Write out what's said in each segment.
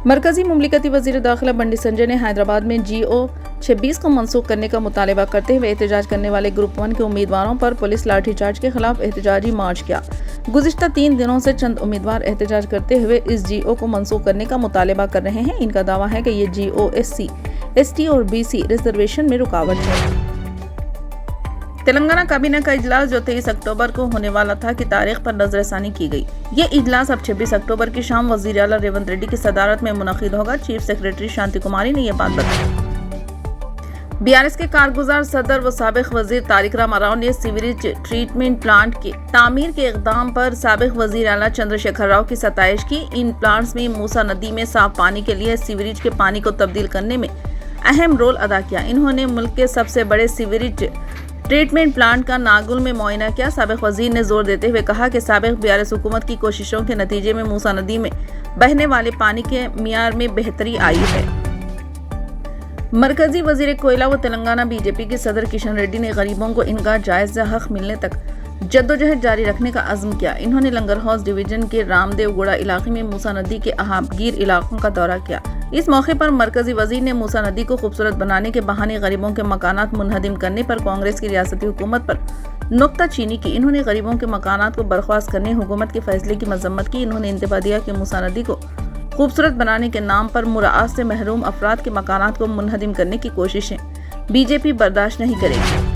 मरकजी मुमलिकती वजीर दाखिला बंडी संजय ने हैदराबाद में GO 26 को मनसूख करने का मुतालबा करते हुए एहतजाज करने वाले ग्रुप 1 के उम्मीदवारों पर पुलिस लाठीचार्ज के खिलाफ एहतजाजी मार्च किया। गुज़िश्ता 3 दिनों से चंद उम्मीदवार एहतजाज करते हुए इस GO को मनसूख करने का मुतालबा कर रहे हैं। इनका दावा है कि ये GO SC, ST और BC रिजर्वेशन में रुकावट है। तेलंगाना काबीना का इजलास जो 23 अक्टूबर को होने वाला था की तारीख पर नजरसानी की गई। ये इजलास अब 26 अक्टूबर की शाम वजीर आला रेवंत रेड्डी की सदारत में मुनक़िद होगा। चीफ सेक्रेटरी शांति कुमारी ने यह बात बताई। BRS के कारगुजार सदर व साबिक वजीर तारिक रामा राव ने सीवरेज ट्रीटमेंट प्लांट की तामीर के इक़दाम पर साबिक वजीर आला चंद्रशेखर राव की सताइश की। इन प्लांट्स में मूसा नदी में साफ पानी के लिए सीवरेज के पानी को तब्दील करने में अहम रोल अदा किया। इन्होंने मुल्क के सबसे बड़े सीवरेज ट्रीटमेंट प्लांट का नागुल में मुआयना किया। साबिक वजीर ने जोर देते हुए कहा कि साबिक BRS हुकूमत की कोशिशों के नतीजे में मूसा नदी में बहने वाले पानी के मियार में बेहतरी आई है। मरकजी वजीर कोयला व तेलंगाना BJP के सदर किशन रेड्डी ने गरीबों को इनका जायज़ हक मिलने तक जद्दोजहद जारी रखने का अज़्म किया। इन्होंने लंगर हाउस डिवीजन के रामदेवगुड़ा इलाके में मूसा नदी के अहाबगीर इलाकों का दौरा किया। इस मौके पर मरकजी वजीर ने मूसा नदी को खूबसूरत बनाने के बहाने गरीबों के मकानात मुनहदिम करने पर कांग्रेस की रियासती हुकूमत पर नुक्ताचीनी की। इन्होंने गरीबों के मकानात को बर्खास्त करने हुकूमत के फैसले की मजम्मत की। इन्होंने इंतबा दिया कि मूसा नदी को खूबसूरत बनाने के नाम पर मुराआत से महरूम अफराद के मकानात को मुनहदिम करने की कोशिशें BJP बर्दाश्त नहीं करेगी।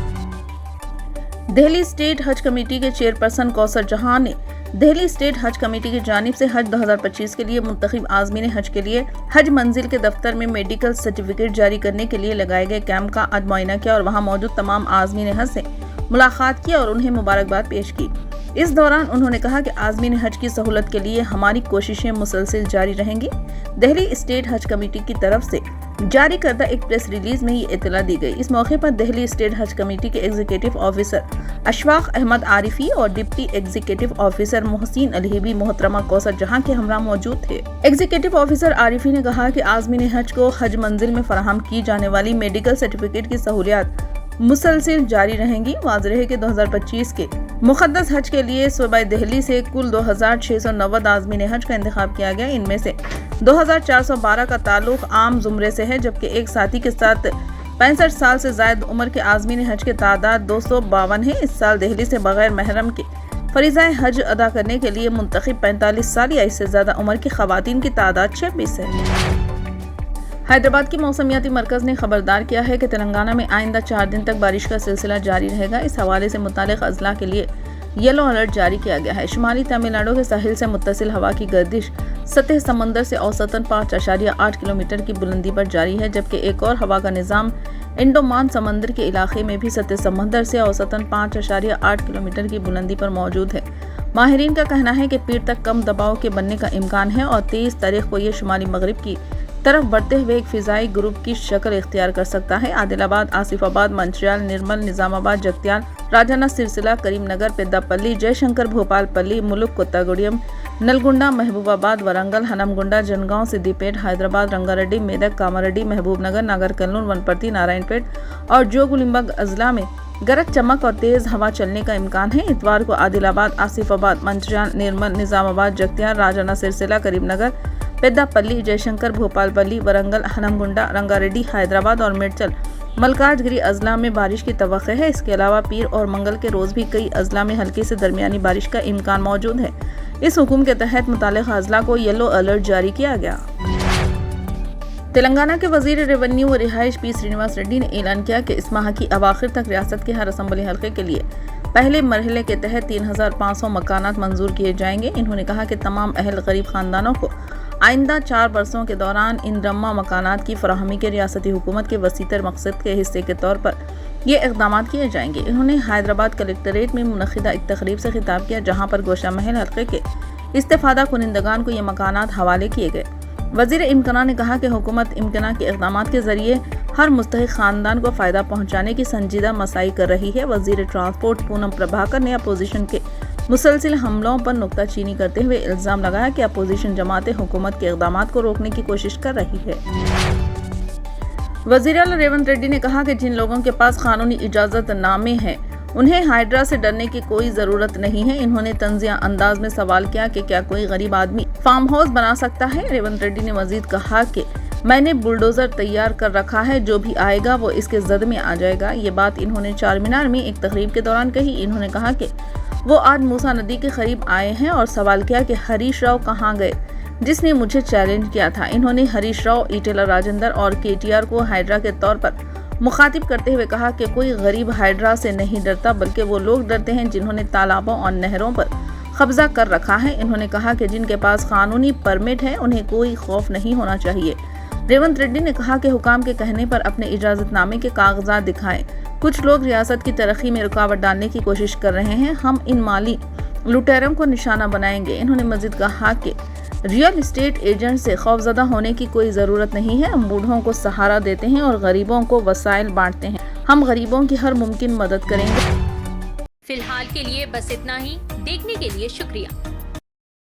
दिल्ली स्टेट हज कमेटी के चेयरपर्सन कौसर जहां ने दिल्ली स्टेट हज कमेटी की जानिब से हज 2025 के लिए मुंतखब आज़मीन हज के लिए हज मंजिल के दफ्तर में मेडिकल सर्टिफिकेट जारी करने के लिए लगाए गए कैंप का आज मुआयना किया और वहां मौजूद तमाम आज़मीन हज से मुलाकात की और उन्हें मुबारकबाद पेश की। इस दौरान उन्होंने कहा कि आज़मीन हज की सहूलत के लिए हमारी कोशिशें मुसलसल जारी रहेंगी। दिल्ली स्टेट हज कमेटी की तरफ से जारी करदा एक प्रेस रिलीज में ये इत्तला दी गई। इस मौके पर दिल्ली स्टेट हज कमेटी के एग्जीक्यूटिव ऑफिसर अशफाक अहमद आरिफी और deputy executive officer Mohsin Ali भी मोहतरमा कौसर जहां के हमरा मौजूद थे। एग्जीक्यूटिव ऑफिसर आरिफी ने कहा कि आज़मीन हज को हज मंजिल में फराहम की जाने वाली मेडिकल सर्टिफिकेट की सहूलियात मुसलसल जारी रहेंगी। वाज़ेह है कि 2025 के मुक़द्दस हज के लिए सूबा दिल्ली से कुल 2690 आज़मीन हज का इंतखाब किया गया। इनमें से 2412 का ताल्लुक आम ज़ुमरे से है, जबकि एक साथी के साथ 65 साल से ज़ायद उम्र के आज़मीन हज की तादाद 252 है। इस साल दिल्ली से बगैर महरम के फरीज़ाए हज अदा करने के लिए मुंतखब 45 साल या इससे ज़्यादा उम्र की ख़वातीन की तादाद 26 है। हैदराबाद की मौसमियाती मरकज़ ने खबरदार किया है कि तेलंगाना में आइंदा 4 दिन तक बारिश का सिलसिला जारी रहेगा। इस हवाले से मुतालिक अजला के लिए येलो अलर्ट जारी किया गया है। शुमाली तमिलनाडु के साहिल से मुत्तसिल हवा की गर्दिश सतह समंदर से औसतन 5.8 किलोमीटर की बुलंदी पर जारी है, जबकि एक और हवा का निज़ाम इंडोमान समंदर के इलाके में भी सतह समंदर से औसतन 5.8 किलोमीटर की बुलंदी पर मौजूद है। माहिरीन का कहना है कि पीर तक कम दबाव के बनने का इम्कान है और 23 तारीख को ये शुमाली मगरिब की तरफ बढ़ते हुए एक फिजाई ग्रुप की शक्ल इख्तियार कर सकता है। आदिलाबाद, आसिफाबाद, मंचियाल, निर्मल, निजामाबाद, जगत्याल, राजन्ना, सिरसिला, करीमनगर, पेद्दापल्ली, जयशंकर, भोपालपल्ली, मुलुक, कोत्तागुड़ियम, नलगुंडा, महबूबाबाद, वरंगल, हनमगुंडा, जनगांव, सिद्दीपेट, हैदराबाद, रंगारेड्डी, मेदक, कामारेड्डी, महबूबनगर, नागर कर्नूल, वनपर्ती, नारायणपेट और जोगुलिंबग अजला में गरज चमक और तेज हवा चलने का इम्कान है। इतवार को आदिलाबाद, आसिफाबाद, मंचियाल, निर्मल, निजामाबाद, जगत्याल, राजन्ना, सिरसिला, करीमनगर, पेद्दापल्ली, जयशंकर, भोपालपल्ली, वरंगल, हनमगुंडा, रंगारेड्डी, हैदराबाद और मिर्चल मलकाजगिरी अजला में बारिश की तवक्को है। इसके अलावा पीर और मंगल के रोज भी कई अजला में हल्की से दरमियानी बारिश का इम्कान मौजूद है। इस हुक्म के तहत मुतालिका अजला को येलो अलर्ट जारी किया गया। तेलंगाना के वजीर रेवेन्यू व रिहाइश P श्रीनिवास रेड्डी ने ऐलान किया कि इस माह की अवाखिर तक रियासत के हर असम्बली हल्के के लिए पहले मरहले के तहत 3500 मकानात मंजूर किए जाएंगे। इन्होंने कहा कि तमाम अहल गरीब खानदानों को आइंदा 4 बरसों के दौरान इन रम्मा मकानात की फराहमी के रियासती हुकूमत के वसीतर मकसद के हिस्से के तौर पर ये इक़दाम किए जाएंगे। इन्होंने हैदराबाद कलेक्ट्रेट में मुनक़िदा एक तकरीब से खिताब किया, जहाँ पर गोशा महल हल्के के इस्तेफादा कुनिंदगान को ये मकानात हवाले किए गए। वज़ीर इम्कना ने कहा कि हुकूमत इम्कना के इक़दाम के ज़रिए हर मुस्तहिक़ ख़ानदान को फ़ायदा पहुँचाने की संजीदा मसाई कर रही है। वज़ीर ट्रांसपोर्ट पूनम प्रभाकर ने अपोजिशन के मुसलसिल हमलों पर नुक्ताचीनी करते हुए इल्जाम लगाया कि अपोजिशन जमातें हुकूमत के इक़दामात को रोकने की कोशिश कर रही है। वज़ीर आला रेवंत रेड्डी ने कहा कि जिन लोगों के पास कानूनी इजाज़त नामे हैं उन्हें हाइड्रा से डरने की कोई ज़रूरत नहीं है। इन्होंने तंज़िया अंदाज में सवाल किया कि क्या कोई गरीब आदमी फार्म हाउस बना सकता है। रेवंत रेड्डी ने मजीद कहा कि मैंने बुलडोज़र तैयार कर रखा है, जो भी आएगा वो इसके जद में आ जाएगा। ये बात इन्होंने चार मीनार में एक तकरीब के दौरान कही। इन्होंने कहा कि वो आज मूसा नदी के करीब आए हैं और सवाल किया कि हरीश राव कहाँ गए, जिसने मुझे चैलेंज किया था। इन्होंने हरीश राव, ईटेला राजेंद्र और केटीआर को हाइड्रा के तौर पर मुखातिब करते हुए कहा कि कोई गरीब हाइड्रा से नहीं डरता, बल्कि वो लोग डरते हैं जिन्होंने तालाबों और नहरों पर कब्जा कर रखा है। इन्होंने कहा कि जिनके पास कानूनी परमिट है उन्हें कोई खौफ नहीं होना चाहिए। रेवंत रेड्डी ने कहा कि हुकाम के कहने पर अपने इजाजतनामे के कागजात दिखाएं। कुछ लोग रियासत की तरक्की में रुकावट डालने की कोशिश कर रहे हैं। हम इन माली लुटेरों को निशाना बनाएंगे। इन्होंने मजीद कहा कि रियल एस्टेट एजेंट से खौफजदा होने की कोई ज़रूरत नहीं है। हम बूढ़ों को सहारा देते हैं और गरीबों को वसाइल बांटते हैं। हम गरीबों की हर मुमकिन मदद करेंगे। फिलहाल के लिए बस इतना ही। देखने के लिए शुक्रिया।